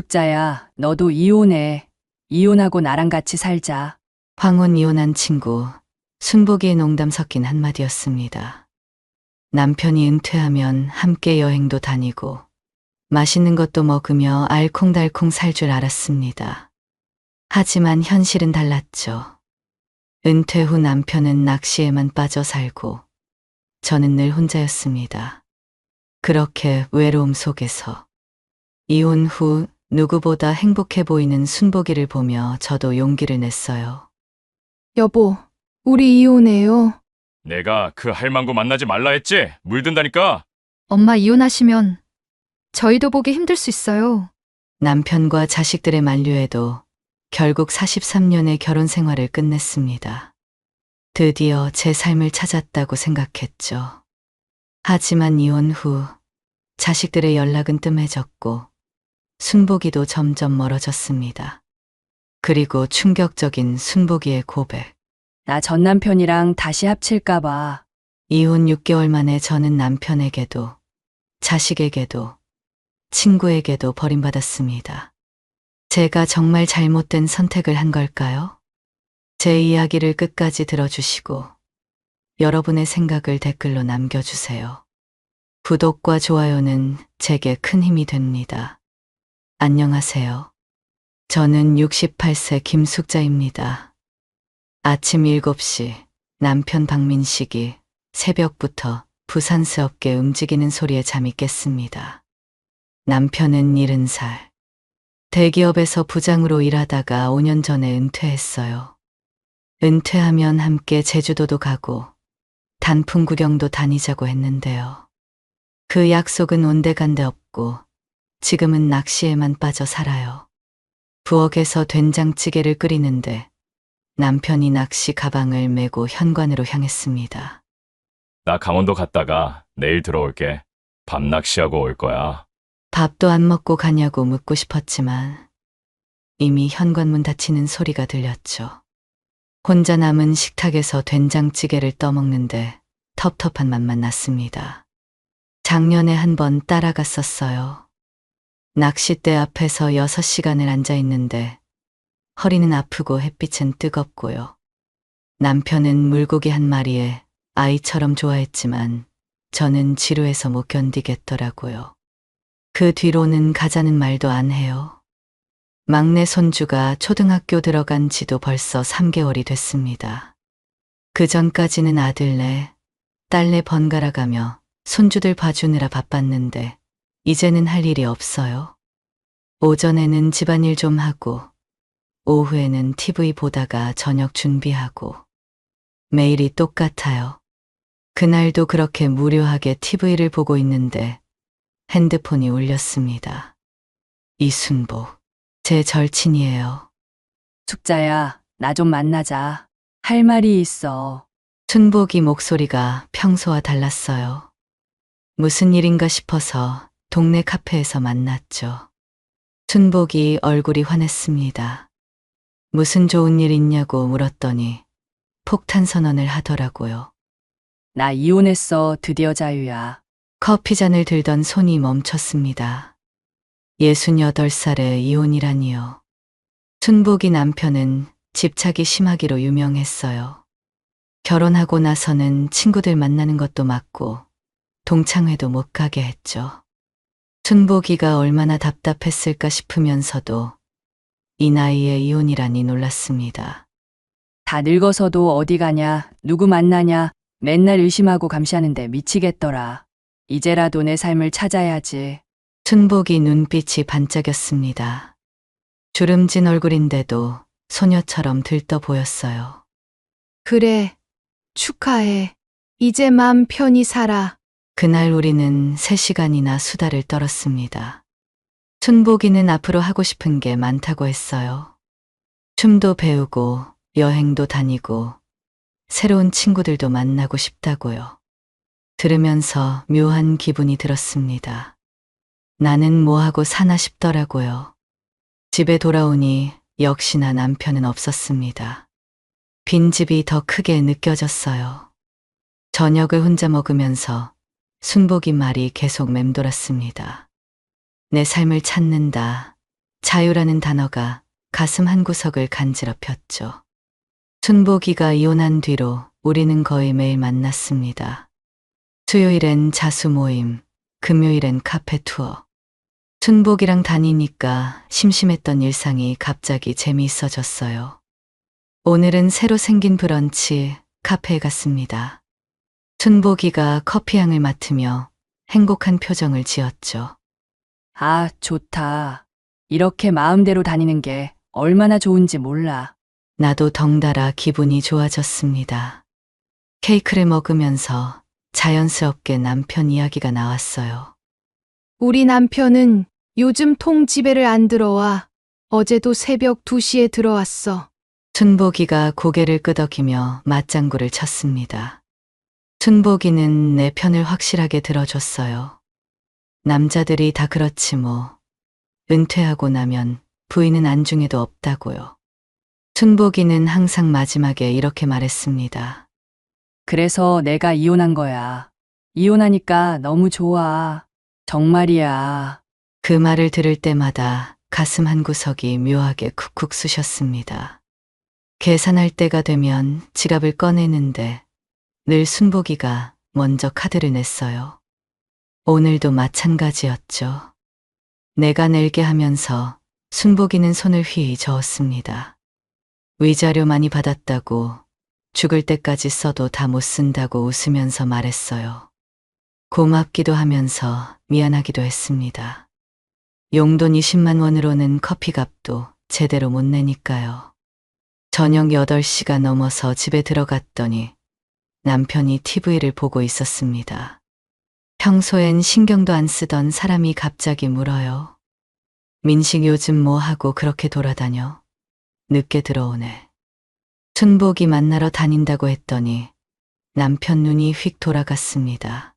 숙자야, 너도 이혼해. 이혼하고 나랑 같이 살자. 황혼 이혼한 친구, 순복이의 농담 섞인 한마디였습니다. 남편이 은퇴하면 함께 여행도 다니고 맛있는 것도 먹으며 알콩달콩 살 줄 알았습니다. 하지만 현실은 달랐죠. 은퇴 후 남편은 낚시에만 빠져 살고 저는 늘 혼자였습니다. 그렇게 외로움 속에서 이혼 후 누구보다 행복해 보이는 순복이를 보며 저도 용기를 냈어요. 여보, 우리 이혼해요. 내가 그 할망구 만나지 말라 했지? 물든다니까. 엄마 이혼하시면 저희도 보기 힘들 수 있어요. 남편과 자식들의 만류에도 결국 43년의 결혼 생활을 끝냈습니다. 드디어 제 삶을 찾았다고 생각했죠. 하지만 이혼 후 자식들의 연락은 뜸해졌고 순복이도 점점 멀어졌습니다. 그리고 충격적인 순복이의 고백. 나 전 남편이랑 다시 합칠까봐. 이혼 6개월 만에 저는 남편에게도 자식에게도 친구에게도 버림받았습니다. 제가 정말 잘못된 선택을 한 걸까요? 제 이야기를 끝까지 들어주시고 여러분의 생각을 댓글로 남겨주세요. 구독과 좋아요는 제게 큰 힘이 됩니다. 안녕하세요. 저는 68세 김숙자입니다. 아침 7시 남편 박민식이 새벽부터 부산스럽게 움직이는 소리에 잠이 깼습니다. 남편은 70살. 대기업에서 부장으로 일하다가 5년 전에 은퇴했어요. 은퇴하면 함께 제주도도 가고 단풍 구경도 다니자고 했는데요. 그 약속은 온데간데 없고 지금은 낚시에만 빠져 살아요. 부엌에서 된장찌개를 끓이는데 남편이 낚시 가방을 메고 현관으로 향했습니다. 나 강원도 갔다가 내일 들어올게. 밤 낚시하고 올 거야. 밥도 안 먹고 가냐고 묻고 싶었지만 이미 현관문 닫히는 소리가 들렸죠. 혼자 남은 식탁에서 된장찌개를 떠먹는데 텁텁한 맛만 났습니다. 작년에 한 번 따라갔었어요. 낚싯대 앞에서 6시간을 앉아 있는데 허리는 아프고 햇빛은 뜨겁고요. 남편은 물고기 한 마리에 아이처럼 좋아했지만 저는 지루해서 못 견디겠더라고요. 그 뒤로는 가자는 말도 안 해요. 막내 손주가 초등학교 들어간 지도 벌써 3개월이 됐습니다. 그 전까지는 아들네, 딸네 번갈아 가며 손주들 봐주느라 바빴는데 이제는 할 일이 없어요. 오전에는 집안일 좀 하고 오후에는 TV 보다가 저녁 준비하고 매일이 똑같아요. 그날도 그렇게 무료하게 TV를 보고 있는데 핸드폰이 울렸습니다. 이순복, 제 절친이에요. 숙자야, 나 좀 만나자. 할 말이 있어. 순복이 목소리가 평소와 달랐어요. 무슨 일인가 싶어서 동네 카페에서 만났죠. 순복이 얼굴이 환했습니다. 무슨 좋은 일 있냐고 물었더니 폭탄 선언을 하더라고요. 나 이혼했어. 드디어 자유야. 커피잔을 들던 손이 멈췄습니다. 68살의 이혼이라니요. 순복이 남편은 집착이 심하기로 유명했어요. 결혼하고 나서는 친구들 만나는 것도 막고 동창회도 못 가게 했죠. 순복이가 얼마나 답답했을까 싶으면서도 이 나이에 이혼이라니 놀랐습니다. 다 늙어서도 어디 가냐, 누구 만나냐, 맨날 의심하고 감시하는데 미치겠더라. 이제라도 내 삶을 찾아야지. 순복이 눈빛이 반짝였습니다. 주름진 얼굴인데도 소녀처럼 들떠 보였어요. 그래, 축하해. 이제 맘 편히 살아. 그날 우리는 3시간이나 수다를 떨었습니다. 순복이는 앞으로 하고 싶은 게 많다고 했어요. 춤도 배우고 여행도 다니고 새로운 친구들도 만나고 싶다고요. 들으면서 묘한 기분이 들었습니다. 나는 뭐하고 사나 싶더라고요. 집에 돌아오니 역시나 남편은 없었습니다. 빈집이 더 크게 느껴졌어요. 저녁을 혼자 먹으면서 순복이 말이 계속 맴돌았습니다. 내 삶을 찾는다. 자유라는 단어가 가슴 한구석을 간지럽혔죠. 춘복이가 이혼한 뒤로 우리는 거의 매일 만났습니다. 수요일엔 자수 모임, 금요일엔 카페 투어. 춘복이랑 다니니까 심심했던 일상이 갑자기 재미있어졌어요. 오늘은 새로 생긴 브런치 카페에 갔습니다. 춘복이가 커피향을 맡으며 행복한 표정을 지었죠. 아, 좋다. 이렇게 마음대로 다니는 게 얼마나 좋은지 몰라. 나도 덩달아 기분이 좋아졌습니다. 케이크를 먹으면서 자연스럽게 남편 이야기가 나왔어요. 우리 남편은 요즘 통집에를 안 들어와. 어제도 새벽 2시에 들어왔어. 춘복이가 고개를 끄덕이며 맞장구를 쳤습니다. 춘복이는 내 편을 확실하게 들어줬어요. 남자들이 다 그렇지 뭐. 은퇴하고 나면 부인은 안중에도 없다고요. 춘복이는 항상 마지막에 이렇게 말했습니다. 그래서 내가 이혼한 거야. 이혼하니까 너무 좋아. 정말이야. 그 말을 들을 때마다 가슴 한구석이 묘하게 쿡쿡 쑤셨습니다. 계산할 때가 되면 지갑을 꺼내는데 늘 순복이가 먼저 카드를 냈어요. 오늘도 마찬가지였죠. 내가 낼게 하면서 순복이는 손을 휘 저었습니다. 위자료 많이 받았다고 죽을 때까지 써도 다 못 쓴다고 웃으면서 말했어요. 고맙기도 하면서 미안하기도 했습니다. 용돈 20만 원으로는 커피값도 제대로 못 내니까요. 저녁 8시가 넘어서 집에 들어갔더니 남편이 TV를 보고 있었습니다. 평소엔 신경도 안 쓰던 사람이 갑자기 물어요. 민식 요즘 뭐 하고 그렇게 돌아다녀? 늦게 들어오네. 춘복이 만나러 다닌다고 했더니 남편 눈이 휙 돌아갔습니다.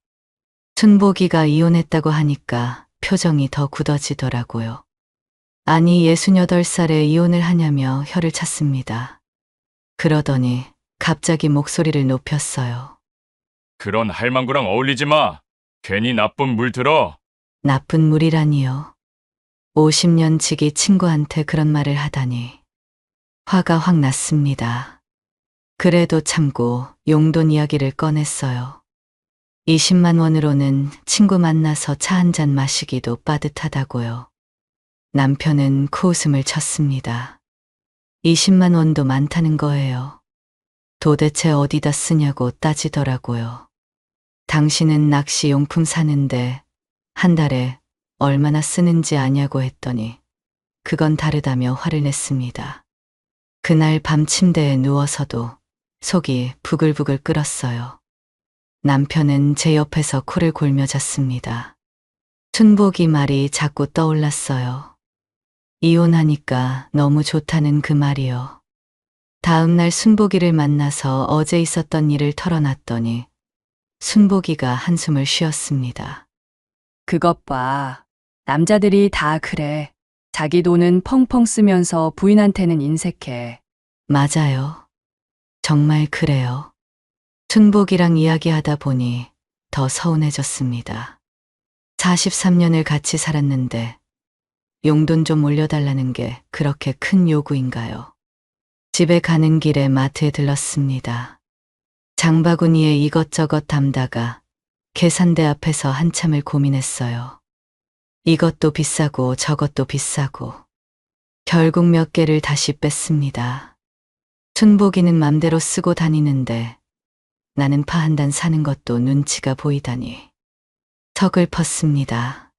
춘복이가 이혼했다고 하니까 표정이 더 굳어지더라고요. 아니 68살에 이혼을 하냐며 혀를 찼습니다. 그러더니 갑자기 목소리를 높였어요. 그런 할망구랑 어울리지 마. 괜히 나쁜 물 들어. 나쁜 물이라니요. 50년 지기 친구한테 그런 말을 하다니. 화가 확 났습니다. 그래도 참고 용돈 이야기를 꺼냈어요. 20만 원으로는 친구 만나서 차 한 잔 마시기도 빠듯하다고요. 남편은 코웃음을 쳤습니다. 20만 원도 많다는 거예요. 도대체 어디다 쓰냐고 따지더라고요. 당신은 낚시 용품 사는데 한 달에 얼마나 쓰는지 아냐고 했더니 그건 다르다며 화를 냈습니다. 그날 밤 침대에 누워서도 속이 부글부글 끓었어요. 남편은 제 옆에서 코를 골며 잤습니다. 춘복이 말이 자꾸 떠올랐어요. 이혼하니까 너무 좋다는 그 말이요. 다음 날 순복이를 만나서 어제 있었던 일을 털어놨더니 순복이가 한숨을 쉬었습니다. 그것 봐. 남자들이 다 그래. 자기 돈은 펑펑 쓰면서 부인한테는 인색해. 맞아요. 정말 그래요. 춘복이랑 이야기하다 보니 더 서운해졌습니다. 43년을 같이 살았는데 용돈 좀 올려달라는 게 그렇게 큰 요구인가요? 집에 가는 길에 마트에 들렀습니다. 장바구니에 이것저것 담다가 계산대 앞에서 한참을 고민했어요. 이것도 비싸고 저것도 비싸고 결국 몇 개를 다시 뺐습니다. 춘복이는 맘대로 쓰고 다니는데 나는 파 한 단 사는 것도 눈치가 보이다니 서글펐습니다.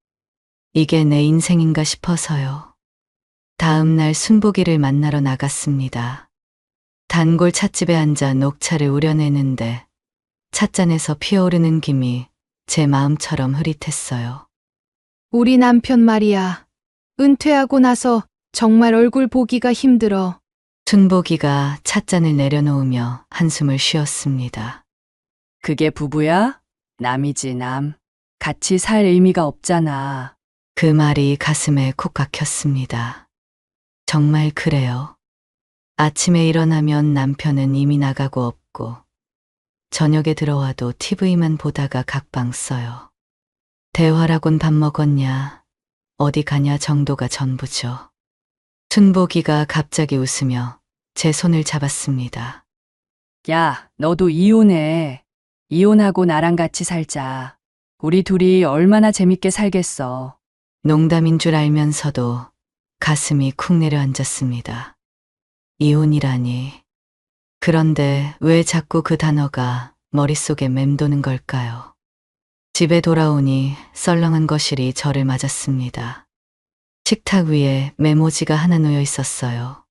이게 내 인생인가 싶어서요. 다음 날 순복이를 만나러 나갔습니다. 단골 찻집에 앉아 녹차를 우려내는데 찻잔에서 피어오르는 김이 제 마음처럼 흐릿했어요. 우리 남편 말이야. 은퇴하고 나서 정말 얼굴 보기가 힘들어. 춘복이가 찻잔을 내려놓으며 한숨을 쉬었습니다. 그게 부부야? 남이지 남. 같이 살 의미가 없잖아. 그 말이 가슴에 콕 박혔습니다. 정말 그래요. 아침에 일어나면 남편은 이미 나가고 없고 저녁에 들어와도 TV만 보다가 각방 써요. 대화라곤 밥 먹었냐? 어디 가냐 정도가 전부죠. 순복이가 갑자기 웃으며 제 손을 잡았습니다. 야, 너도 이혼해. 이혼하고 나랑 같이 살자. 우리 둘이 얼마나 재밌게 살겠어. 농담인 줄 알면서도 가슴이 쿵 내려앉았습니다. 이혼이라니. 그런데 왜 자꾸 그 단어가 머릿속에 맴도는 걸까요? 집에 돌아오니 썰렁한 거실이 저를 맞았습니다. 식탁 위에 메모지가 하나 놓여 있었어요.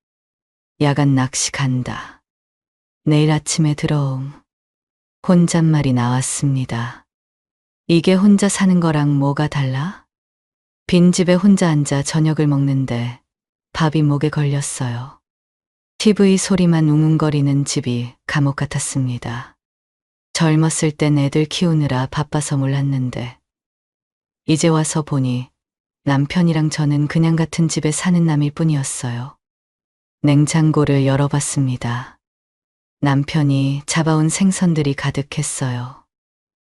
야간 낚시 간다. 내일 아침에 들어옴. 혼잣말이 나왔습니다. 이게 혼자 사는 거랑 뭐가 달라? 빈집에 혼자 앉아 저녁을 먹는데 밥이 목에 걸렸어요. TV 소리만 웅웅거리는 집이 감옥 같았습니다. 젊었을 땐 애들 키우느라 바빠서 몰랐는데 이제 와서 보니 남편이랑 저는 그냥 같은 집에 사는 남일 뿐이었어요. 냉장고를 열어봤습니다. 남편이 잡아온 생선들이 가득했어요.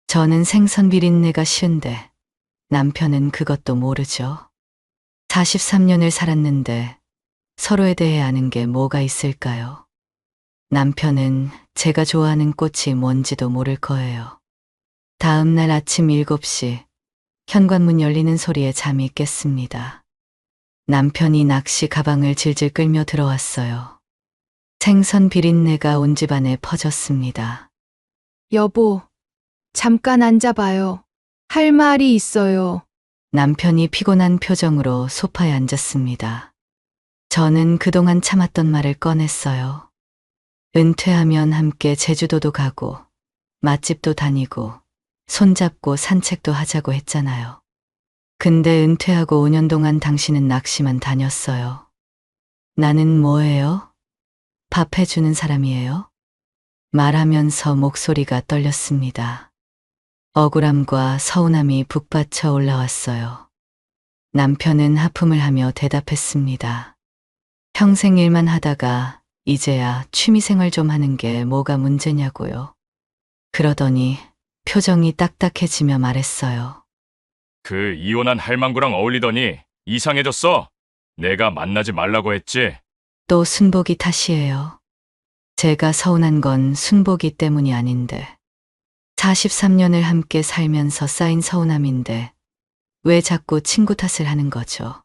저는 생선 비린내가 쉬운데 남편은 그것도 모르죠. 43년을 살았는데 서로에 대해 아는 게 뭐가 있을까요? 남편은 제가 좋아하는 꽃이 뭔지도 모를 거예요. 다음 날 아침 7시 현관문 열리는 소리에 잠이 깼습니다. 남편이 낚시 가방을 질질 끌며 들어왔어요. 생선 비린내가 온 집안에 퍼졌습니다. 여보, 잠깐 앉아봐요. 할 말이 있어요. 남편이 피곤한 표정으로 소파에 앉았습니다. 저는 그동안 참았던 말을 꺼냈어요. 은퇴하면 함께 제주도도 가고 맛집도 다니고 손잡고 산책도 하자고 했잖아요. 근데 은퇴하고 5년 동안 당신은 낚시만 다녔어요. 나는 뭐예요? 밥 해주는 사람이에요? 말하면서 목소리가 떨렸습니다. 억울함과 서운함이 북받쳐 올라왔어요. 남편은 하품을 하며 대답했습니다. 평생 일만 하다가 이제야 취미생활 좀 하는 게 뭐가 문제냐고요. 그러더니 표정이 딱딱해지며 말했어요. 그 이혼한 할망구랑 어울리더니 이상해졌어. 내가 만나지 말라고 했지. 또 순복이 탓이에요. 제가 서운한 건 순복이 때문이 아닌데 43년을 함께 살면서 쌓인 서운함인데 왜 자꾸 친구 탓을 하는 거죠?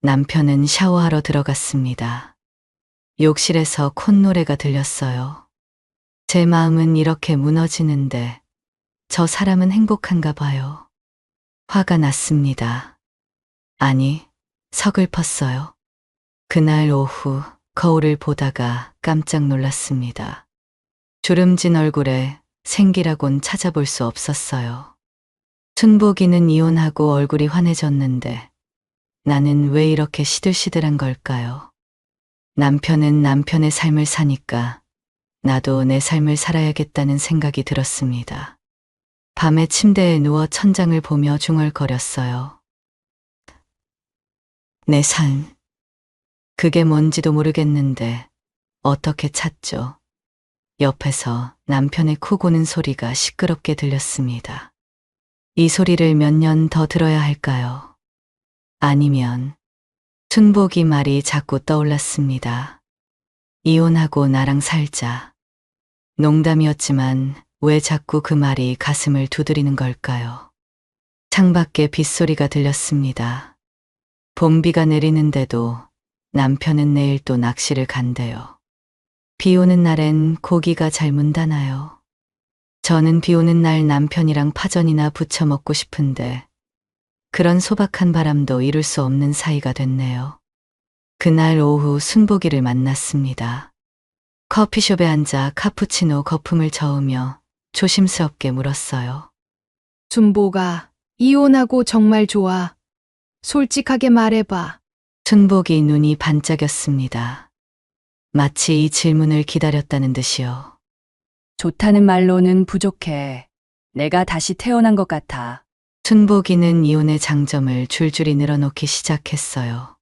남편은 샤워하러 들어갔습니다. 욕실에서 콧노래가 들렸어요. 제 마음은 이렇게 무너지는데 저 사람은 행복한가 봐요. 화가 났습니다. 아니, 서글펐어요. 그날 오후 거울을 보다가 깜짝 놀랐습니다. 주름진 얼굴에 생기라곤 찾아볼 수 없었어요. 순복이는 이혼하고 얼굴이 환해졌는데 나는 왜 이렇게 시들시들한 걸까요? 남편은 남편의 삶을 사니까 나도 내 삶을 살아야겠다는 생각이 들었습니다. 밤에 침대에 누워 천장을 보며 중얼거렸어요. 내 삶. 그게 뭔지도 모르겠는데 어떻게 찾죠? 옆에서 남편의 코 고는 소리가 시끄럽게 들렸습니다. 이 소리를 몇 년 더 들어야 할까요? 아니면 순복이 말이 자꾸 떠올랐습니다. 이혼하고 나랑 살자. 농담이었지만 왜 자꾸 그 말이 가슴을 두드리는 걸까요? 창밖에 빗소리가 들렸습니다. 봄비가 내리는데도 남편은 내일 또 낚시를 간대요. 비 오는 날엔 고기가 잘 문다나요? 저는 비 오는 날 남편이랑 파전이나 부쳐 먹고 싶은데 그런 소박한 바람도 이룰 수 없는 사이가 됐네요. 그날 오후 순복이를 만났습니다. 커피숍에 앉아 카푸치노 거품을 저으며 조심스럽게 물었어요. 순복아, 이혼하고 정말 좋아. 솔직하게 말해봐. 순복이 눈이 반짝였습니다. 마치 이 질문을 기다렸다는 듯이요. 좋다는 말로는 부족해. 내가 다시 태어난 것 같아. 순복이는 이혼의 장점을 줄줄이 늘어놓기 시작했어요.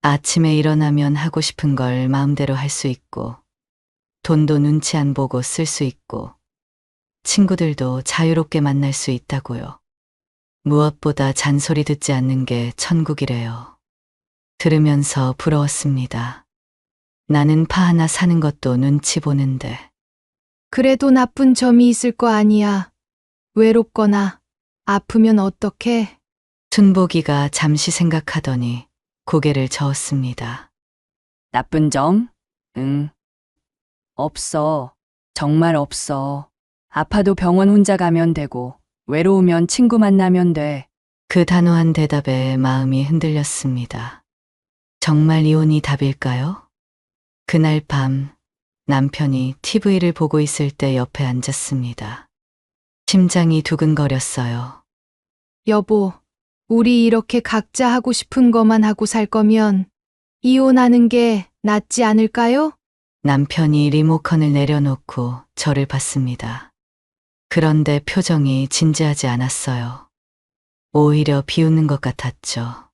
아침에 일어나면 하고 싶은 걸 마음대로 할 수 있고, 돈도 눈치 안 보고 쓸 수 있고, 친구들도 자유롭게 만날 수 있다고요. 무엇보다 잔소리 듣지 않는 게 천국이래요. 들으면서 부러웠습니다. 나는 파 하나 사는 것도 눈치 보는데. 그래도 나쁜 점이 있을 거 아니야. 외롭거나 아프면 어떡해? 순복이가 잠시 생각하더니 고개를 저었습니다. 나쁜 점? 응. 없어. 정말 없어. 아파도 병원 혼자 가면 되고, 외로우면 친구 만나면 돼. 그 단호한 대답에 마음이 흔들렸습니다. 정말 이혼이 답일까요? 그날 밤 남편이 TV를 보고 있을 때 옆에 앉았습니다. 심장이 두근거렸어요. 여보, 우리 이렇게 각자 하고 싶은 것만 하고 살 거면 이혼하는 게 낫지 않을까요? 남편이 리모컨을 내려놓고 저를 봤습니다. 그런데 표정이 진지하지 않았어요. 오히려 비웃는 것 같았죠.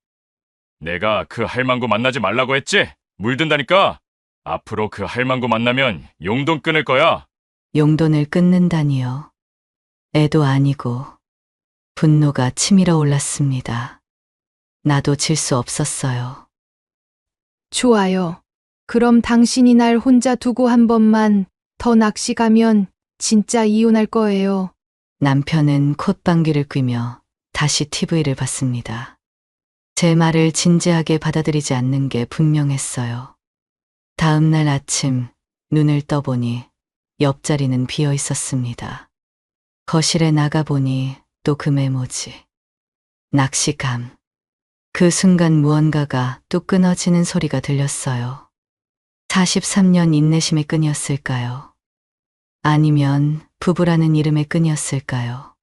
내가 그 할망구 만나지 말라고 했지? 물든다니까? 앞으로 그 할망구 만나면 용돈 끊을 거야. 용돈을 끊는다니요. 애도 아니고 분노가 치밀어 올랐습니다. 나도 질 수 없었어요. 좋아요. 그럼 당신이 날 혼자 두고 한 번만 더 낚시 가면 진짜 이혼할 거예요. 남편은 콧방귀를 뀌며 다시 TV를 봤습니다. 제 말을 진지하게 받아들이지 않는 게 분명했어요. 다음 날 아침 눈을 떠보니 옆자리는 비어 있었습니다. 거실에 나가보니 또 그 메모지. 낚시감. 그 순간 무언가가 뚝 끊어지는 소리가 들렸어요. 43년 인내심의 끈이었을까요? 아니면 부부라는 이름의 끈이었을까요?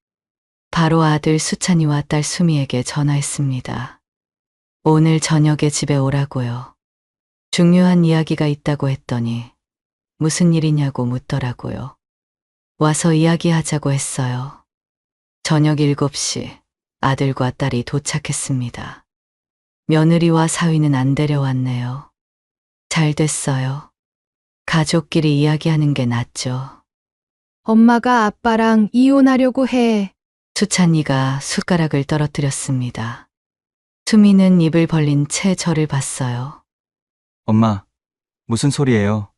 바로 아들 수찬이와 딸 수미에게 전화했습니다. 오늘 저녁에 집에 오라고요. 중요한 이야기가 있다고 했더니 무슨 일이냐고 묻더라고요. 와서 이야기하자고 했어요. 저녁 7시 아들과 딸이 도착했습니다. 며느리와 사위는 안 데려왔네요. 잘 됐어요. 가족끼리 이야기하는 게 낫죠. 엄마가 아빠랑 이혼하려고 해. 수찬이가 숟가락을 떨어뜨렸습니다. 수미는 입을 벌린 채 저를 봤어요. 엄마, 무슨 소리예요?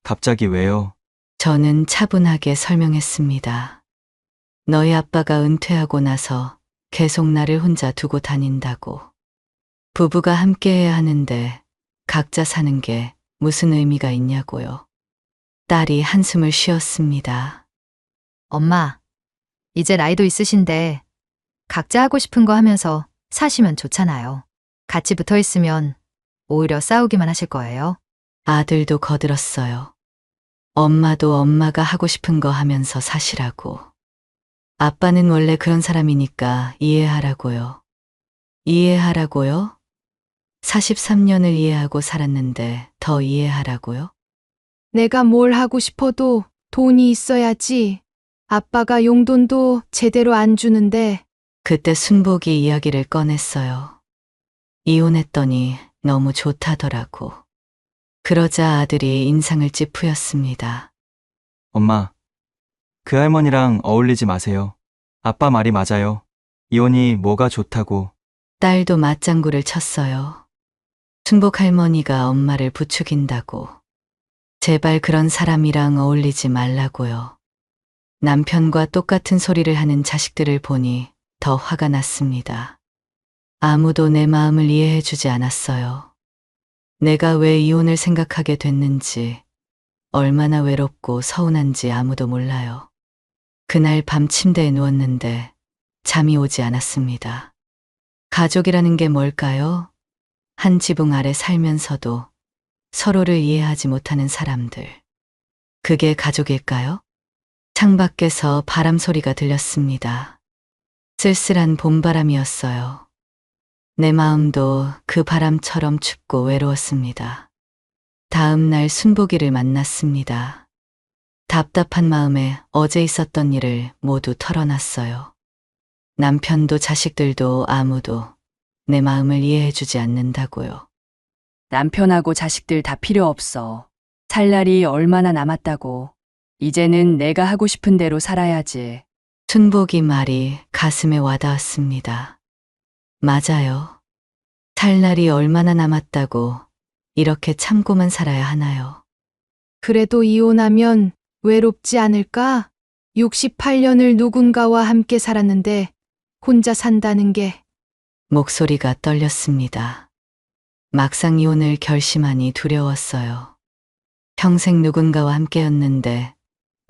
갑자기 왜요? 저는 차분하게 설명했습니다. 너희 아빠가 은퇴하고 나서 계속 나를 혼자 두고 다닌다고. 부부가 함께해야 하는데 각자 사는 게 무슨 의미가 있냐고요. 딸이 한숨을 쉬었습니다. 엄마, 이제 나이도 있으신데 각자 하고 싶은 거 하면서 사시면 좋잖아요. 같이 붙어 있으면 오히려 싸우기만 하실 거예요. 아들도 거들었어요. 엄마도 엄마가 하고 싶은 거 하면서 사시라고. 아빠는 원래 그런 사람이니까 이해하라고요. 이해하라고요? 43년을 이해하고 살았는데 더 이해하라고요? 내가 뭘 하고 싶어도 돈이 있어야지. 아빠가 용돈도 제대로 안 주는데 그때 순복이 이야기를 꺼냈어요. 이혼했더니 너무 좋다더라고. 그러자 아들이 인상을 찌푸렸습니다. 엄마, 그 할머니랑 어울리지 마세요. 아빠 말이 맞아요. 이혼이 뭐가 좋다고. 딸도 맞장구를 쳤어요. 순복 할머니가 엄마를 부추긴다고. 제발 그런 사람이랑 어울리지 말라고요. 남편과 똑같은 소리를 하는 자식들을 보니 더 화가 났습니다. 아무도 내 마음을 이해해주지 않았어요. 내가 왜 이혼을 생각하게 됐는지, 얼마나 외롭고 서운한지 아무도 몰라요. 그날 밤 침대에 누웠는데 잠이 오지 않았습니다. 가족이라는 게 뭘까요? 한 지붕 아래 살면서도 서로를 이해하지 못하는 사람들. 그게 가족일까요? 창밖에서 바람 소리가 들렸습니다. 쓸쓸한 봄바람이었어요. 내 마음도 그 바람처럼 춥고 외로웠습니다. 다음 날 순복이를 만났습니다. 답답한 마음에 어제 있었던 일을 모두 털어놨어요. 남편도 자식들도 아무도 내 마음을 이해해주지 않는다고요. 남편하고 자식들 다 필요 없어. 살 날이 얼마나 남았다고. 이제는 내가 하고 싶은 대로 살아야지. 순복이 말이 가슴에 와닿았습니다. 맞아요. 살 날이 얼마나 남았다고 이렇게 참고만 살아야 하나요? 그래도 이혼하면 외롭지 않을까? 68년을 누군가와 함께 살았는데 혼자 산다는 게 목소리가 떨렸습니다. 막상 이혼을 결심하니 두려웠어요. 평생 누군가와 함께였는데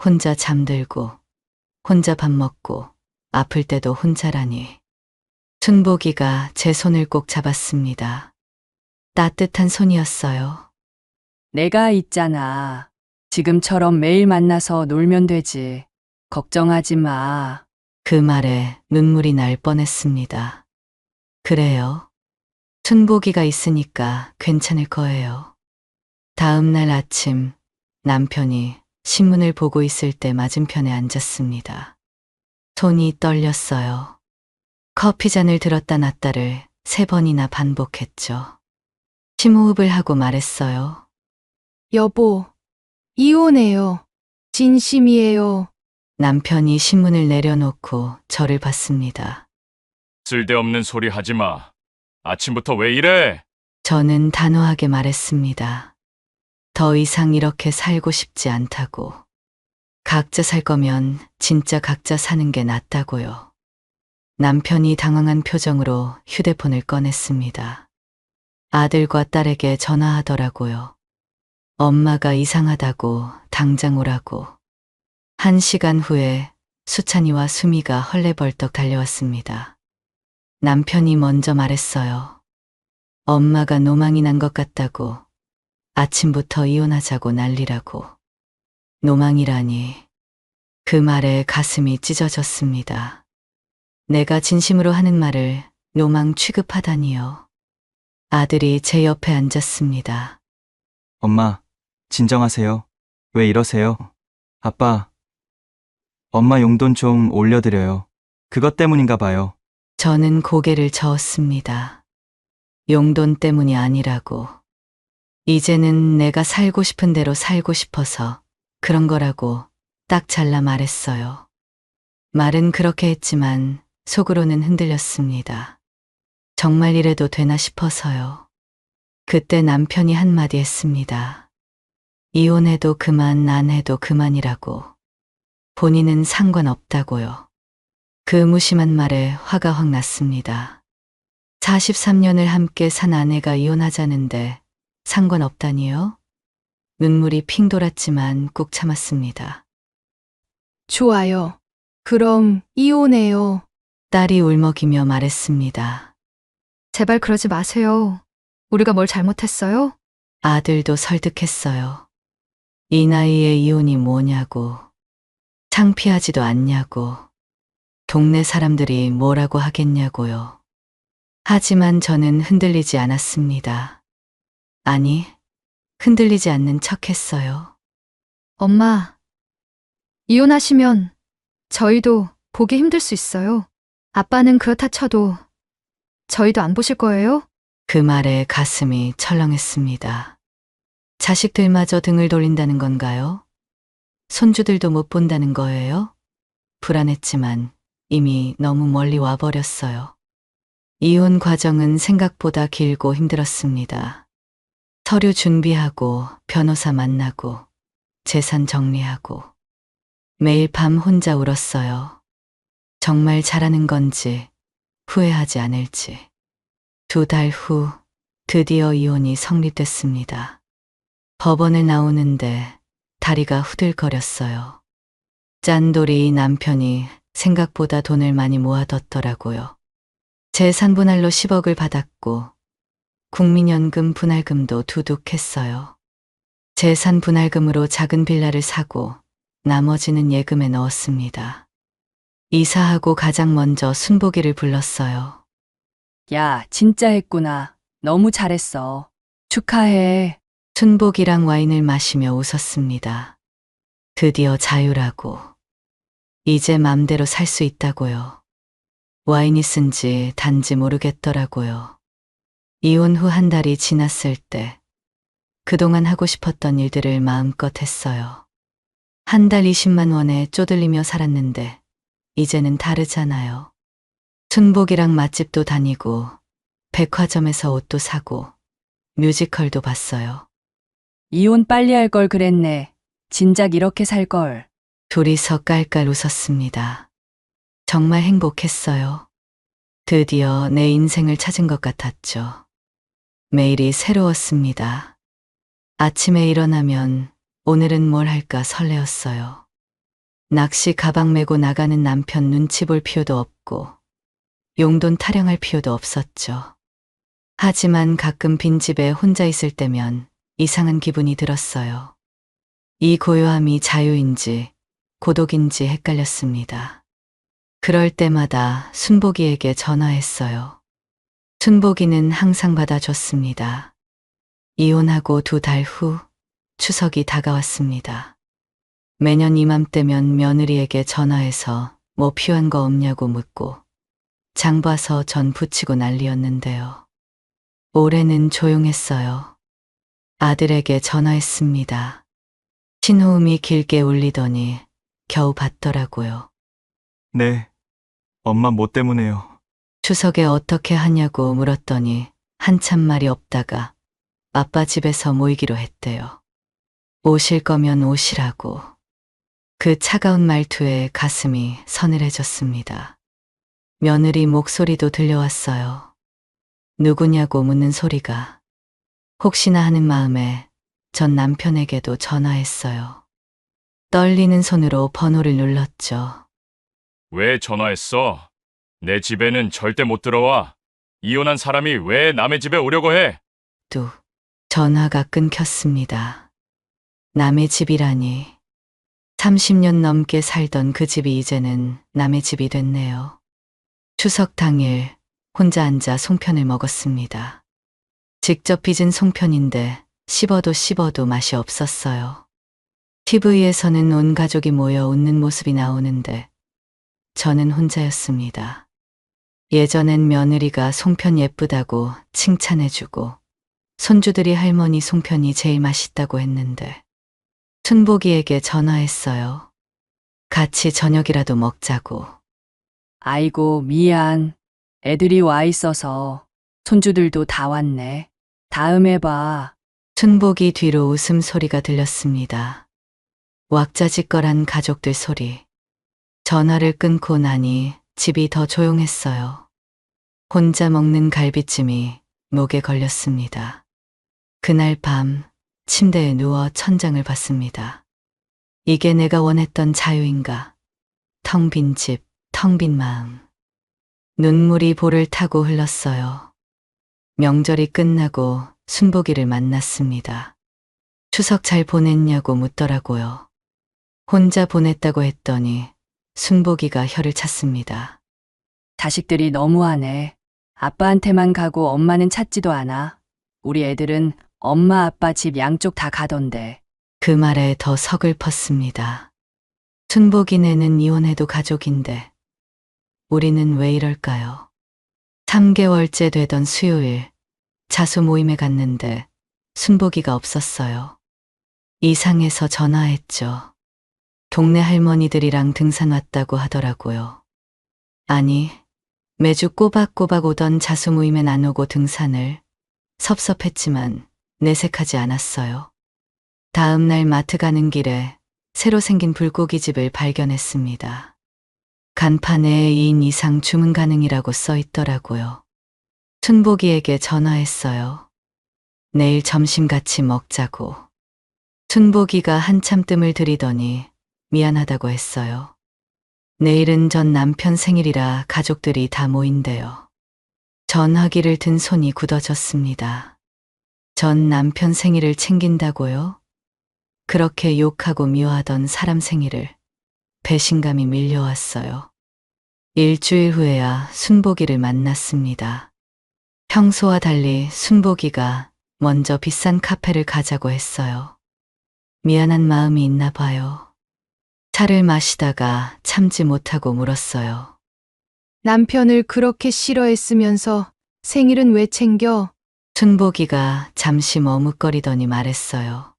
혼자 잠들고 혼자 밥 먹고 아플 때도 혼자라니. 순복이가 제 손을 꼭 잡았습니다. 따뜻한 손이었어요. 내가 있잖아. 지금처럼 매일 만나서 놀면 되지. 걱정하지 마. 그 말에 눈물이 날 뻔했습니다. 그래요. 순복이가 있으니까 괜찮을 거예요. 다음 날 아침 남편이 신문을 보고 있을 때 맞은편에 앉았습니다. 손이 떨렸어요. 커피잔을 들었다 놨다를 3번이나 반복했죠. 심호흡을 하고 말했어요. 여보, 이혼해요. 진심이에요. 남편이 신문을 내려놓고 저를 봤습니다. 쓸데없는 소리 하지 마. 아침부터 왜 이래? 저는 단호하게 말했습니다. 더 이상 이렇게 살고 싶지 않다고. 각자 살 거면 진짜 각자 사는 게 낫다고요. 남편이 당황한 표정으로 휴대폰을 꺼냈습니다. 아들과 딸에게 전화하더라고요. 엄마가 이상하다고 당장 오라고. 1시간 후에 수찬이와 수미가 헐레벌떡 달려왔습니다. 남편이 먼저 말했어요. 엄마가 노망이 난 것 같다고. 아침부터 이혼하자고 난리라고. 노망이라니. 그 말에 가슴이 찢어졌습니다. 내가 진심으로 하는 말을 노망 취급하다니요. 아들이 제 옆에 앉았습니다. 엄마, 진정하세요. 왜 이러세요? 아빠, 엄마 용돈 좀 올려드려요. 그것 때문인가 봐요. 저는 고개를 저었습니다. 용돈 때문이 아니라고. 이제는 내가 살고 싶은 대로 살고 싶어서 그런 거라고 딱 잘라 말했어요. 말은 그렇게 했지만 속으로는 흔들렸습니다. 정말 이래도 되나 싶어서요. 그때 남편이 한마디 했습니다. 이혼해도 그만, 안 해도 그만이라고. 본인은 상관없다고요. 그 무심한 말에 화가 확 났습니다. 43년을 함께 산 아내가 이혼하자는데 상관없다니요? 눈물이 핑 돌았지만 꾹 참았습니다. 좋아요. 그럼 이혼해요. 딸이 울먹이며 말했습니다. 제발 그러지 마세요. 우리가 뭘 잘못했어요? 아들도 설득했어요. 이 나이에 이혼이 뭐냐고. 창피하지도 않냐고. 동네 사람들이 뭐라고 하겠냐고요. 하지만 저는 흔들리지 않았습니다. 아니, 흔들리지 않는 척 했어요. 엄마, 이혼하시면 저희도 보기 힘들 수 있어요. 아빠는 그렇다 쳐도 저희도 안 보실 거예요? 그 말에 가슴이 철렁했습니다. 자식들마저 등을 돌린다는 건가요? 손주들도 못 본다는 거예요? 불안했지만 이미 너무 멀리 와버렸어요. 이혼 과정은 생각보다 길고 힘들었습니다. 서류 준비하고 변호사 만나고 재산 정리하고 매일 밤 혼자 울었어요. 정말 잘하는 건지 후회하지 않을지. 2달 후 드디어 이혼이 성립됐습니다. 법원을 나오는데 다리가 후들거렸어요. 짠돌이 남편이 생각보다 돈을 많이 모아뒀더라고요. 재산 분할로 10억을 받았고 국민연금 분할금도 두둑했어요. 재산 분할금으로 작은 빌라를 사고 나머지는 예금에 넣었습니다. 이사하고 가장 먼저 순복이를 불렀어요. 야, 진짜 했구나. 너무 잘했어. 축하해. 순복이랑 와인을 마시며 웃었습니다. 드디어 자유라고. 이제 맘대로 살 수 있다고요. 와인이 쓴지 단지 모르겠더라고요. 이혼 후 1달이 지났을 때 그동안 하고 싶었던 일들을 마음껏 했어요. 1달 20만 원에 쪼들리며 살았는데 이제는 다르잖아요. 순복이랑 맛집도 다니고, 백화점에서 옷도 사고, 뮤지컬도 봤어요. 이혼 빨리 할 걸 그랬네. 진작 이렇게 살 걸. 둘이서 깔깔 웃었습니다. 정말 행복했어요. 드디어 내 인생을 찾은 것 같았죠. 매일이 새로웠습니다. 아침에 일어나면 오늘은 뭘 할까 설레었어요. 낚시 가방 메고 나가는 남편 눈치 볼 필요도 없고 용돈 타령할 필요도 없었죠. 하지만 가끔 빈집에 혼자 있을 때면 이상한 기분이 들었어요. 이 고요함이 자유인지 고독인지 헷갈렸습니다. 그럴 때마다 순복이에게 전화했어요. 순복이는 항상 받아줬습니다. 이혼하고 2달 후 추석이 다가왔습니다. 매년 이맘때면 며느리에게 전화해서 뭐 필요한 거 없냐고 묻고 장 봐서 전 부치고 난리였는데요. 올해는 조용했어요. 아들에게 전화했습니다. 신호음이 길게 울리더니 겨우 받더라고요. 네. 엄마 뭐 때문에요? 추석에 어떻게 하냐고 물었더니 한참 말이 없다가 아빠 집에서 모이기로 했대요. 오실 거면 오시라고. 그 차가운 말투에 가슴이 서늘해졌습니다. 며느리 목소리도 들려왔어요. 누구냐고 묻는 소리가. 혹시나 하는 마음에 전 남편에게도 전화했어요. 떨리는 손으로 번호를 눌렀죠. 왜 전화했어? 내 집에는 절대 못 들어와. 이혼한 사람이 왜 남의 집에 오려고 해? 뚝. 전화가 끊겼습니다. 남의 집이라니. 30년 넘게 살던 그 집이 이제는 남의 집이 됐네요. 추석 당일 혼자 앉아 송편을 먹었습니다. 직접 빚은 송편인데 씹어도 맛이 없었어요. TV에서는 온 가족이 모여 웃는 모습이 나오는데 저는 혼자였습니다. 예전엔 며느리가 송편 예쁘다고 칭찬해주고 손주들이 할머니 송편이 제일 맛있다고 했는데 순복이에게 전화했어요. 같이 저녁이라도 먹자고. 아이고, 미안. 애들이 와 있어서. 손주들도 다 왔네. 다음에 봐. 순복이 뒤로 웃음소리가 들렸습니다. 왁자지껄한 가족들 소리. 전화를 끊고 나니 집이 더 조용했어요. 혼자 먹는 갈비찜이 목에 걸렸습니다. 그날 밤 침대에 누워 천장을 봤습니다. 이게 내가 원했던 자유인가? 텅 빈 집, 텅 빈 마음. 눈물이 볼을 타고 흘렀어요. 명절이 끝나고 순복이를 만났습니다. 추석 잘 보냈냐고 묻더라고요. 혼자 보냈다고 했더니 순복이가 혀를 찼습니다. 자식들이 너무하네. 아빠한테만 가고 엄마는 찾지도 않아. 우리 애들은 엄마 아빠 집 양쪽 다 가던데. 그 말에 더 서글펐습니다. 순복이네는 이혼해도 가족인데 우리는 왜 이럴까요? 3개월째 되던 수요일 자수 모임에 갔는데 순복이가 없었어요. 이상해서 전화했죠. 동네 할머니들이랑 등산 왔다고 하더라고요. 아니, 매주 꼬박꼬박 오던 자수 모임엔 안 오고 등산을. 섭섭했지만 내색하지 않았어요. 다음 날 마트 가는 길에 새로 생긴 불고기집을 발견했습니다. 간판에 2인 이상 주문 가능이라고 써 있더라고요. 순복이에게 전화했어요. 내일 점심 같이 먹자고. 순복이가 한참 뜸을 들이더니 미안하다고 했어요. 내일은 전 남편 생일이라 가족들이 다 모인대요. 전화기를 든 손이 굳어졌습니다. 전 남편 생일을 챙긴다고요? 그렇게 욕하고 미워하던 사람 생일을 배신감이 밀려왔어요. 일주일 후에야 순복이를 만났습니다. 평소와 달리 순복이가 먼저 비싼 카페를 가자고 했어요. 미안한 마음이 있나 봐요. 차를 마시다가 참지 못하고 물었어요. 남편을 그렇게 싫어했으면서 생일은 왜 챙겨? 순복이가 잠시 머뭇거리더니 말했어요.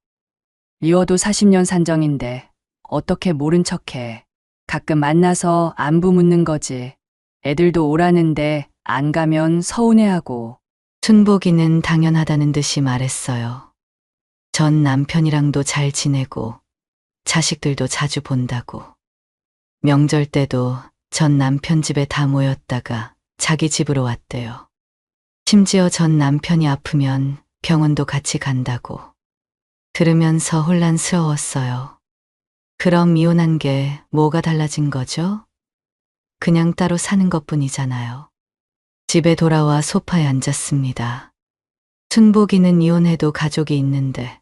미워도 40년 산정인데 어떻게 모른 척해. 가끔 만나서 안부 묻는 거지. 애들도 오라는데 안 가면 서운해하고. 순복이는 당연하다는 듯이 말했어요. 전 남편이랑도 잘 지내고 자식들도 자주 본다고. 명절 때도 전 남편 집에 다 모였다가 자기 집으로 왔대요. 심지어 전 남편이 아프면 병원도 같이 간다고. 들으면서 혼란스러웠어요. 그럼 이혼한 게 뭐가 달라진 거죠? 그냥 따로 사는 것뿐이잖아요. 집에 돌아와 소파에 앉았습니다. 순복이는 이혼해도 가족이 있는데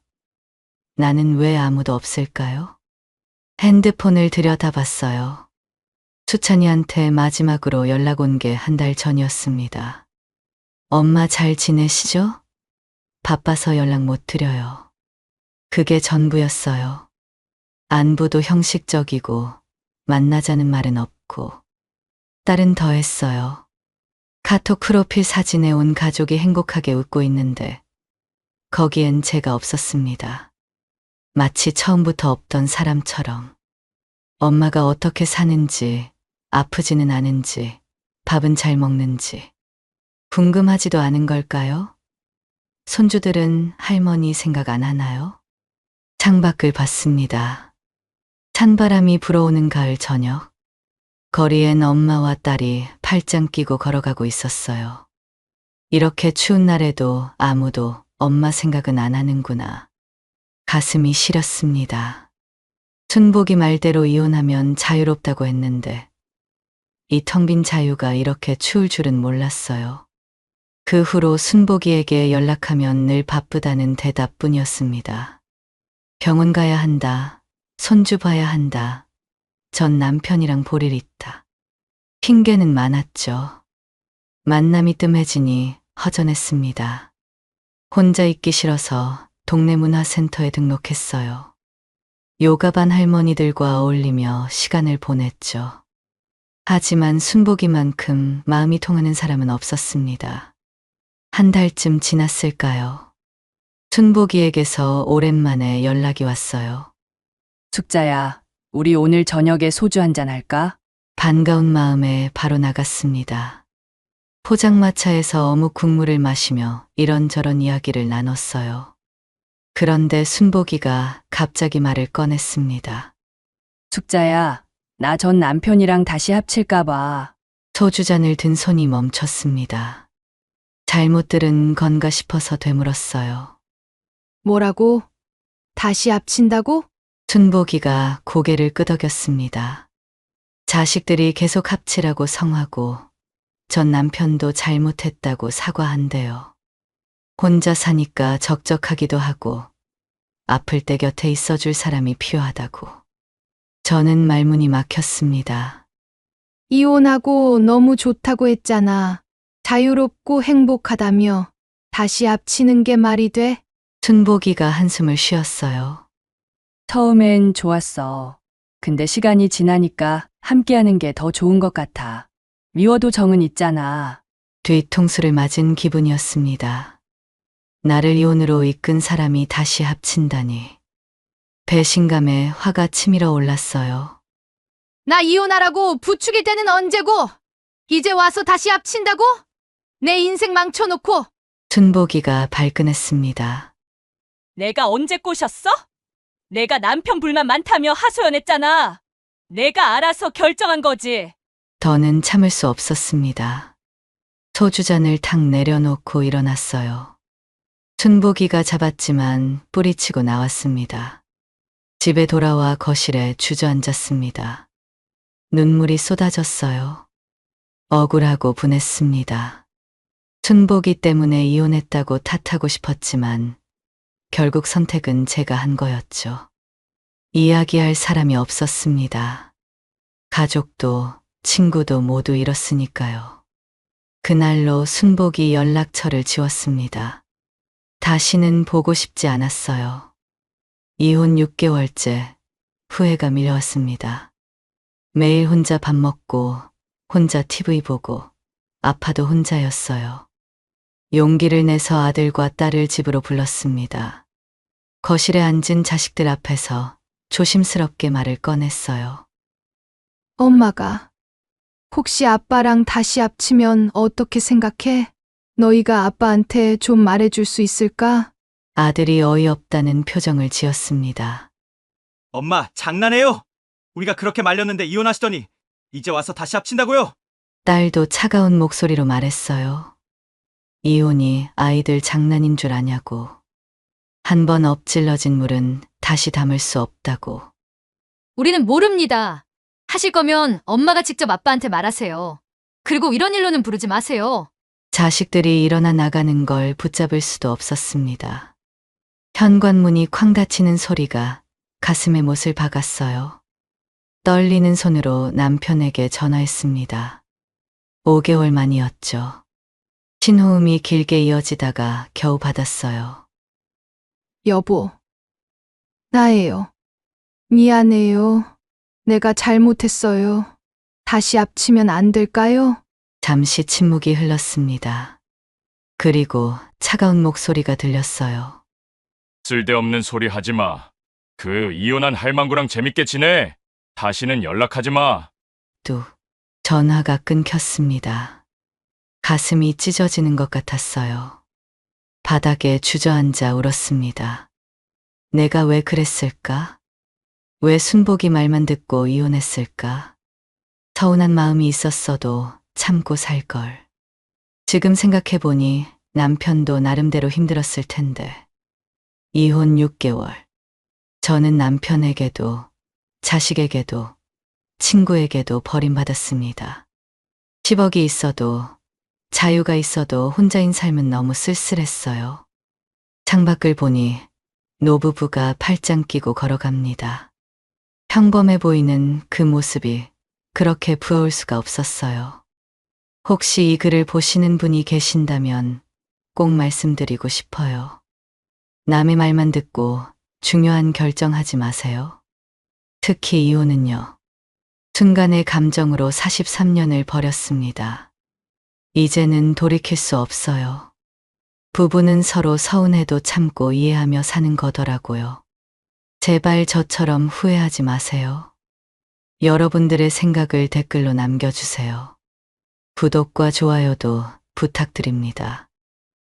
나는 왜 아무도 없을까요? 핸드폰을 들여다봤어요. 수찬이한테 마지막으로 연락 온 게 한 달 전이었습니다. 엄마 잘 지내시죠? 바빠서 연락 못 드려요. 그게 전부였어요. 안부도 형식적이고 만나자는 말은 없고. 딸은 더했어요. 카톡 프로필 사진에 온 가족이 행복하게 웃고 있는데 거기엔 제가 없었습니다. 마치 처음부터 없던 사람처럼. 엄마가 어떻게 사는지, 아프지는 않은지, 밥은 잘 먹는지 궁금하지도 않은 걸까요? 손주들은 할머니 생각 안 하나요? 창밖을 봤습니다. 찬바람이 불어오는 가을 저녁. 거리엔 엄마와 딸이 팔짱 끼고 걸어가고 있었어요. 이렇게 추운 날에도 아무도 엄마 생각은 안 하는구나. 가슴이 시렸습니다. 순복이 말대로 이혼하면 자유롭다고 했는데 이 텅 빈 자유가 이렇게 추울 줄은 몰랐어요. 그 후로 순복이에게 연락하면 늘 바쁘다는 대답뿐이었습니다. 병원 가야 한다. 손주 봐야 한다. 전 남편이랑 볼 일 있다. 핑계는 많았죠. 만남이 뜸해지니 허전했습니다. 혼자 있기 싫어서 동네 문화센터에 등록했어요. 요가반 할머니들과 어울리며 시간을 보냈죠. 하지만 순복이만큼 마음이 통하는 사람은 없었습니다. 한 달쯤 지났을까요? 순복이에게서 오랜만에 연락이 왔어요. 숙자야, 우리 오늘 저녁에 소주 한잔 할까? 반가운 마음에 바로 나갔습니다. 포장마차에서 어묵 국물을 마시며 이런저런 이야기를 나눴어요. 그런데 순복이가 갑자기 말을 꺼냈습니다. 숙자야, 나 전 남편이랑 다시 합칠까봐. 소주잔을 든 손이 멈췄습니다. 잘못 들은 건가 싶어서 되물었어요. 뭐라고? 다시 합친다고? 순복이가 고개를 끄덕였습니다. 자식들이 계속 합치라고 성하고 전 남편도 잘못했다고 사과한대요. 혼자 사니까 적적하기도 하고 아플 때 곁에 있어줄 사람이 필요하다고. 저는 말문이 막혔습니다. 이혼하고 너무 좋다고 했잖아. 자유롭고 행복하다며. 다시 합치는 게 말이 돼? 순복이가 한숨을 쉬었어요. 처음엔 좋았어. 근데 시간이 지나니까 함께하는 게 더 좋은 것 같아. 미워도 정은 있잖아. 뒤통수를 맞은 기분이었습니다. 나를 이혼으로 이끈 사람이 다시 합친다니. 배신감에 화가 치밀어 올랐어요. 나 이혼하라고 부추길 때는 언제고? 이제 와서 다시 합친다고? 내 인생 망쳐놓고. 순복이가 발끈했습니다. 내가 언제 꼬셨어? 내가 남편 불만 많다며 하소연했잖아. 내가 알아서 결정한 거지. 더는 참을 수 없었습니다. 소주잔을 탁 내려놓고 일어났어요. 순복이가 잡았지만 뿌리치고 나왔습니다. 집에 돌아와 거실에 주저앉았습니다. 눈물이 쏟아졌어요. 억울하고 분했습니다. 순복이 때문에 이혼했다고 탓하고 싶었지만 결국 선택은 제가 한 거였죠. 이야기할 사람이 없었습니다. 가족도 친구도 모두 잃었으니까요. 그날로 순복이 연락처를 지웠습니다. 다시는 보고 싶지 않았어요. 이혼 6개월째 후회가 밀려왔습니다. 매일 혼자 밥 먹고 혼자 TV 보고 아파도 혼자였어요. 용기를 내서 아들과 딸을 집으로 불렀습니다. 거실에 앉은 자식들 앞에서 조심스럽게 말을 꺼냈어요. 엄마가 혹시 아빠랑 다시 합치면 어떻게 생각해? 너희가 아빠한테 좀 말해줄 수 있을까? 아들이 어이없다는 표정을 지었습니다. 엄마, 장난해요? 우리가 그렇게 말렸는데 이혼하시더니 이제 와서 다시 합친다고요? 딸도 차가운 목소리로 말했어요. 이혼이 아이들 장난인 줄 아냐고. 한 번 엎질러진 물은 다시 담을 수 없다고. 우리는 모릅니다. 하실 거면 엄마가 직접 아빠한테 말하세요. 그리고 이런 일로는 부르지 마세요. 자식들이 일어나 나가는 걸 붙잡을 수도 없었습니다. 현관문이 쾅 닫히는 소리가 가슴에 못을 박았어요. 떨리는 손으로 남편에게 전화했습니다. 5개월 만이었죠. 신호음이 길게 이어지다가 겨우 받았어요. 여보, 나예요. 미안해요. 내가 잘못했어요. 다시 합치면 안 될까요? 잠시 침묵이 흘렀습니다. 그리고 차가운 목소리가 들렸어요. 쓸데없는 소리 하지 마. 그 이혼한 할망구랑 재밌게 지내. 다시는 연락하지 마. 뚝. 전화가 끊겼습니다. 가슴이 찢어지는 것 같았어요. 바닥에 주저앉아 울었습니다. 내가 왜 그랬을까? 왜 순복이 말만 듣고 이혼했을까? 서운한 마음이 있었어도 참고 살 걸. 지금 생각해보니 남편도 나름대로 힘들었을 텐데. 이혼 6개월. 저는 남편에게도, 자식에게도, 친구에게도 버림받았습니다. 10억이 있어도, 자유가 있어도 혼자인 삶은 너무 쓸쓸했어요. 창밖을 보니 노부부가 팔짱 끼고 걸어갑니다. 평범해 보이는 그 모습이 그렇게 부러울 수가 없었어요. 혹시 이 글을 보시는 분이 계신다면 꼭 말씀드리고 싶어요. 남의 말만 듣고 중요한 결정하지 마세요. 특히 이혼은요. 순간의 감정으로 43년을 버렸습니다. 이제는 돌이킬 수 없어요. 부부는 서로 서운해도 참고 이해하며 사는 거더라고요. 제발 저처럼 후회하지 마세요. 여러분들의 생각을 댓글로 남겨주세요. 구독과 좋아요도 부탁드립니다.